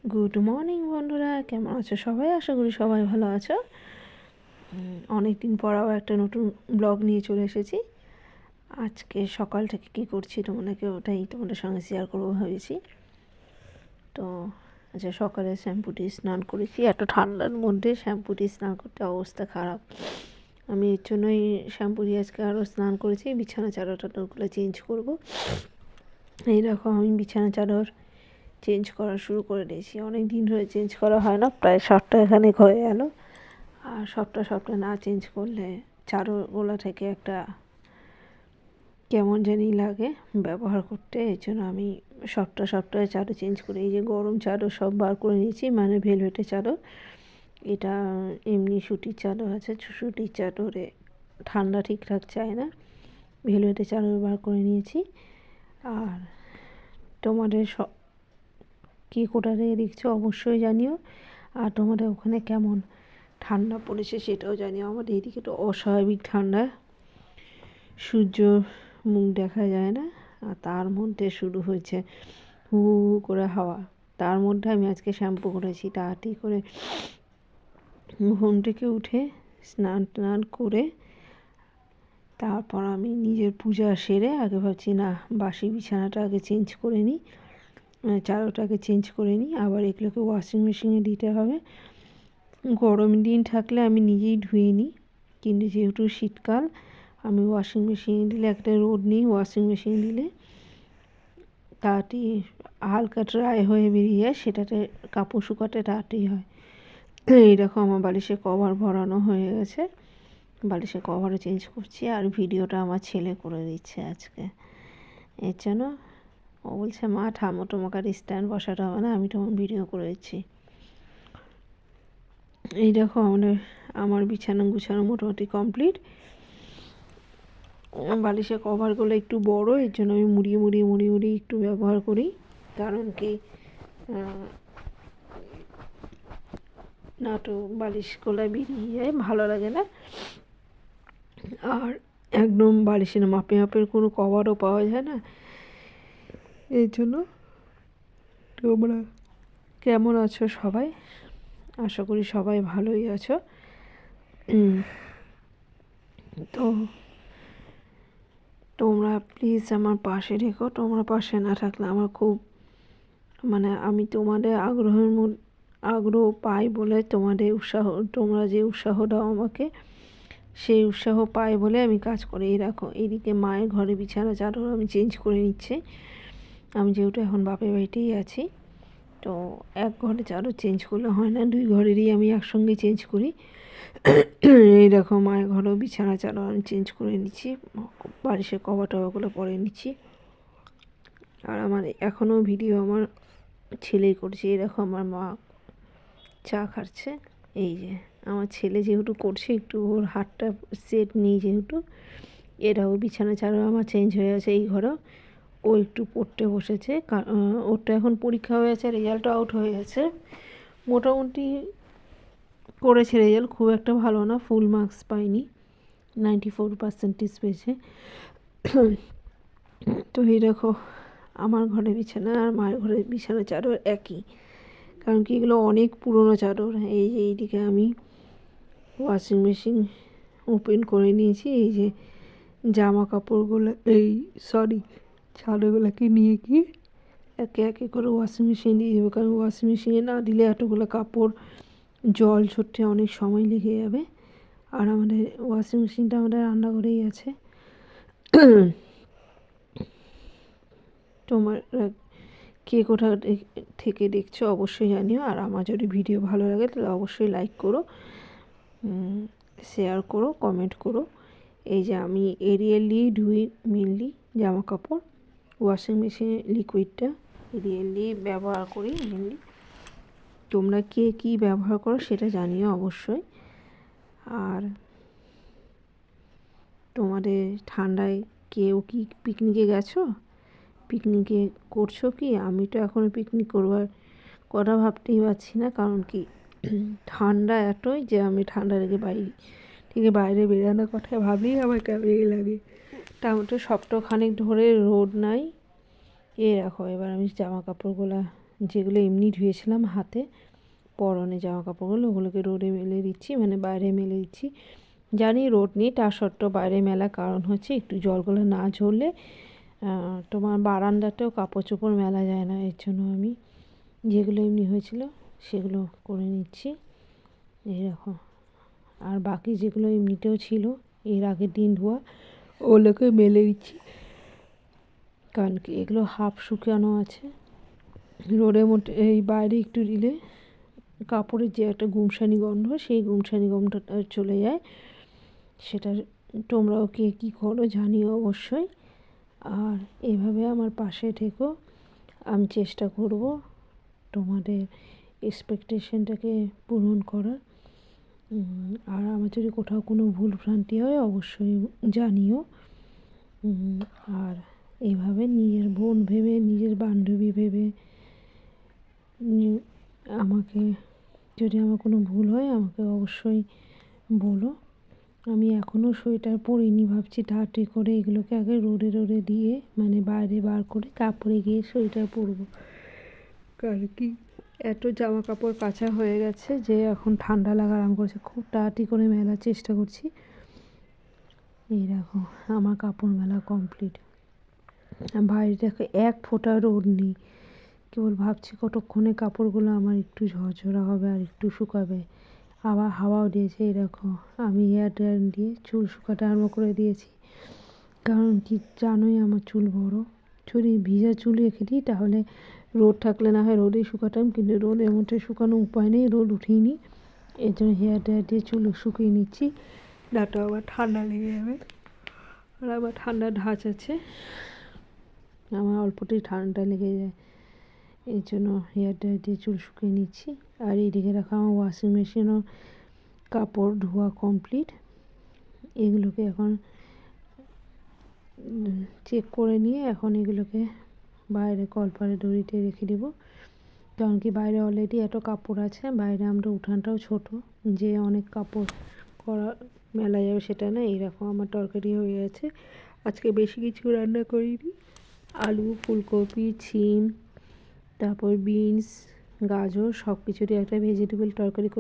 Good morning বন্ধুরা, কেমন আছো সবাই? আশা করি সবাই ভালো আছো। অনেক দিন পর আবার একটা নতুন ব্লগ নিয়ে চলে এসেছি। আজকে সকাল থেকে কী করছি তোমাদেরকে ওটাই তোমাদের সঙ্গে শেয়ার করবো ভেবেছি। তো আচ্ছা, সকালে শ্যাম্পু দিয়ে স্নান করেছি। এত ঠান্ডার মধ্যে শ্যাম্পু দিয়ে স্নান করতে অবস্থা খারাপ। আমি এর জন্যই শ্যাম্পু দিয়ে আজকে আরও স্নান করেছি। বিছানা চাদর টাদরগুলো চেঞ্জ করবো। এই দেখো, আমি বিছানা চাদর চেঞ্জ করা শুরু করে দিয়েছি। অনেক দিন ধরে চেঞ্জ করা হয় না, প্রায় সপ্তাহখানেক হয়ে গেল। আর সপ্তাহ না চেঞ্জ করলে চাদরগুলো থেকে একটা কেমন জানি লাগে ব্যবহার করতে। এই জন্য আমি সপ্তাহে চাদর চেঞ্জ করি। এই যে গরম চাদর সব বার করে নিয়েছি, মানে ভেলভেটের চাদর। এটা এমনি সুতির চাদর আছে, সুতির চাদরে ঠান্ডা ঠিকঠাক চায় না। ভেলভেটের চাদর বার করে নিয়েছি। আর তোমাদের কী কোটারে দেখছো অবশ্যই জানিও। আর তোমাদের ওখানে কেমন ঠান্ডা পড়েছে সেটাও জানিও। আমাদের এদিকে তো অস্বাভাবিক ঠান্ডা, সূর্য মুখ দেখা যায় না, আর তার মধ্যে শুরু হয়েছে হু হু করে হাওয়া। তার মধ্যে আমি আজকে শ্যাম্পু করেছি তাড়াতাড়ি করে। ঘুম থেকে উঠে স্নান টান করে তারপর আমি নিজের পূজা সেরে আগে ভাবছি না, বাসি বিছানাটা আগে চেঞ্জ করে নিই, চাদরটাকে চেঞ্জ করে নিই। আবার এগুলোকে ওয়াশিং মেশিনে দিতে হবে। গরম দিন থাকলে আমি নিজেই ধুয়ে নিই, কিন্তু যেহেতু শীতকাল, আমি ওয়াশিং মেশিনে দিলে একটা রোদ নিই। ওয়াশিং মেশিনে দিলে তাড়াতাড়ি হালকা ড্রাই হয়ে বেরিয়ে যায়, সেটাতে কাপড় শুকাতে তাড়াতাড়ি হয়। এই দেখো, আমার বালিশের কভার ভরানো হয়ে গেছে। বালিশের কভারও চেঞ্জ করছি। আর ভিডিওটা আমার ছেলে করে দিচ্ছে আজকে। এর জন্য ও বলছে, মা থামো, তোমাকে আর স্ট্যান্ড বসাতে হবে না, আমি তোমার ভিডিও করে দিচ্ছি। এই দেখো, আমার বিছানা গুছানো মোটামুটি কমপ্লিট। বালিশের কভারগুলো একটু বড়, এর জন্য আমি মুড়িয়ে একটু ব্যবহার করি। কারণ কি না তো বালিশ গলায় বেরিয়ে যায়, ভালো লাগে না। আর একদম বালিশের মাপের কোনো কভারও পাওয়া যায় না। এই জন্য তোমরা কেমন আছো সবাই? আশা করি সবাই ভালোই আছো। তো তোমরা প্লিজ আমার পাশে রেখো। তোমরা পাশে না থাকলে আমার খুব আমি তোমাদের আগ্রহ পাই বলে, তোমাদের তোমরা যে উৎসাহ দাও আমাকে, সেই উৎসাহ পাই বলে আমি কাজ করি। এই দেখো, এইদিকে মায়ের ঘরে বিছানা চাদর আমি চেঞ্জ করে নিচ্ছে। আমি যেহেতু এখন বাপের বাড়িতেই আছি, তো এক ঘরে চাদর চেঞ্জ করলে হয় না, দুই ঘরেরই আমি একসঙ্গে চেঞ্জ করি। এই দেখো, মায়ের ঘরেও বিছানা চাদর আমি চেঞ্জ করে নিচ্ছি, বালিশের কভার টভারগুলো পরে নিচ্ছি। আর আমার এখনও ভিডিও আমার ছেলেই করছে। এই দেখো, আমার মা চা খাচ্ছে। এই যে আমার ছেলে যেহেতু করছে, একটু ওর হাতটা সেট নেই যেহেতু, এরাও বিছানা চাদর আমার চেঞ্জ হয়ে আছে এই ঘরেও। ও একটু পড়তে বসেছে, ওর তো এখন পরীক্ষা হয়ে আছে, রেজাল্টও আউট হয়ে গেছে। মোটামুটি করেছে রেজাল্ট, খুব একটা ভালো না, ফুল মার্কস পাইনি, 94% পেয়েছে। তো এই দেখো, আমার ঘরে বিছানা আর মায়ের ঘরে বিছানা চাদর একই, কারণ কি এগুলো অনেক পুরনো চাদর। এই যে এইদিকে আমি ওয়াশিং মেশিন ওপেন করে নিয়েছি। এই যে জামা কাপড়গুলো, চাদরগুলোকে নিয়ে কি একে একে করে ওয়াশিং মেশিন দিয়ে দেবো, কারণ ওয়াশিং মেশিনে না দিলে এতগুলো কাপড় জল ঝরতে অনেক সময় লেগে যাবে। আর আমাদের ওয়াশিং মেশিনটা আমাদের রান্নাঘরেই আছে। তোমার কে কোথা থেকে দেখছো অবশ্যই জানিও। আর আমার যদি ভিডিও ভালো লাগে তাহলে অবশ্যই লাইক করো, শেয়ার করো, কমেন্ট করো। এই যে আমি এরিয়াল দিয়ে ধুই মেনলি জামা কাপড়, ওয়াশিং মেশিনে লিকুইডটা এরিয়াল দিয়ে ব্যবহার করি মেনলি। তোমরা কে কী ব্যবহার করো সেটা জানিও অবশ্যই। আর তোমাদের ঠান্ডায় কেউ কি পিকনিকে গেছো? পিকনিকে করছো কি? আমি তো এখনও পিকনিক করবার কথা ভাবতেই পারছি না, কারণ কি ঠান্ডা এতই যে আমি ঠান্ডা লেগে বাইরে বেরোনোর কথা ভাবলেই আমার কেমনই লাগে। তার মধ্যে সপ্তাহখানেক ধরে রোদ নাই। এই রাখো, এবার আমি জামা কাপড়গুলো যেগুলো এমনি ধুয়েছিলাম হাতে পরনে জামা কাপড়গুলো, ওগুলোকে রোদে মেলে দিচ্ছি, মানে বাইরে মেলে দিচ্ছি। জানি রোদ নেই, তা সত্ত্বেও বাইরে মেলার কারণ হচ্ছে একটু জলগুলো না ঝরলে তোমার বারান্দাতেও কাপড় চোপড় মেলা যায় না, এর জন্য আমি যেগুলো এমনি হয়েছিল সেগুলো করে নিচ্ছি এইরকম। আর বাকি যেগুলো এমনিতেও ছিল এর আগের দিন ধোয়া, ওগুলোকে মেলে দিচ্ছি, কারণ কি এগুলো হাফ শুকানো আছে। রোদের মধ্যে এই বাইরে একটু দিলে কাপড়ের যে একটা গুমসানি গন্ধ, সেই গুমসানি গন্ধটা চলে যায়। সেটা তোমরাও কে কী করো জানিও অবশ্যই। আর এভাবে আমার পাশে থেকো, আমি চেষ্টা করব তোমাদের এক্সপেকটেশনটাকে পূরণ করার। আর আমার যদি কোথাও কোনো ভুল ভ্রান্তি হয় অবশ্যই জানিও। আর এইভাবে নিজের বোন ভেবে, নিজের বান্ধবী ভেবে আমাকে, যদি আমার কোনো ভুল হয় আমাকে অবশ্যই বলো। আমি এখনও সোয়েটার পরিনি, ভাবছি তাড়াতাড়ি করে এগুলোকে আগে রোদে দিয়ে, মানে বাইরে বার করে কাপড়ে গিয়ে সোয়েটার পরবো। কারণ কি এত জামা কাপড় কাচা হয়ে গেছে যে এখন ঠান্ডা লাগা আরাম করছে, খুব তাড়াতাড়ি করে মেলার চেষ্টা করছি। এই দেখো আমার কাপড় মেলা কমপ্লিট। বাইরে দেখো এক ফোঁটা রোদ নেই, কেবল ভাবছি কতক্ষণে কাপড়গুলো আমার একটু ঝরঝরা হবে আর একটু শুকাবে। আবার হাওয়াও দিয়েছে, এই দেখো আমি হেয়ার ড্রায়ার দিয়ে চুল শুকাতে আরম্ভ করে দিয়েছি। কারণ কি জানোই আমার চুল বড়, যদি ভিজা চুল রেখে দিই তাহলে রোদ থাকলে না হয় রোদেই শুকাতাম, কিন্তু রোদের মধ্যে শুকানো উপায় নেই, রোদ উঠিয়ে এর জন্য হেয়ার ড্রায়ার দিয়ে চুল শুকিয়ে নিচ্ছি, নাতো আবার ঠান্ডা লেগে যাবে। আর আবার ঠান্ডার ধাঁচ আছে, আমার অল্পতেই ঠান্ডা লেগে যায়, এই জন্য হেয়ার ড্রায়ার দিয়ে চুল শুকিয়ে নিচ্ছি। আর এইদিকে রাখা আমার ওয়াশিং মেশিনও কাপড় ধোয়া কমপ্লিট। এগুলোকে এখন চেক করে নিয়ে এখন এগুলোকে বাইরে কলপারে দড়িতে রেখে দেবো। কারণ কি বাইরে অলরেডি এত কাপড় আছে, বাইরে আমরা উঠানটাও ছোট যে অনেক কাপড় করা মেলা যাবে সেটা না। এইরকম আমার তরকারি হয়ে গেছে, আজকে বেশি কিছু রান্না করিনি। আলু, ফুলকপি, শিম, তারপর বিনস, গাজর সব কিছুরই একটা ভেজিটেবল তরকারি করে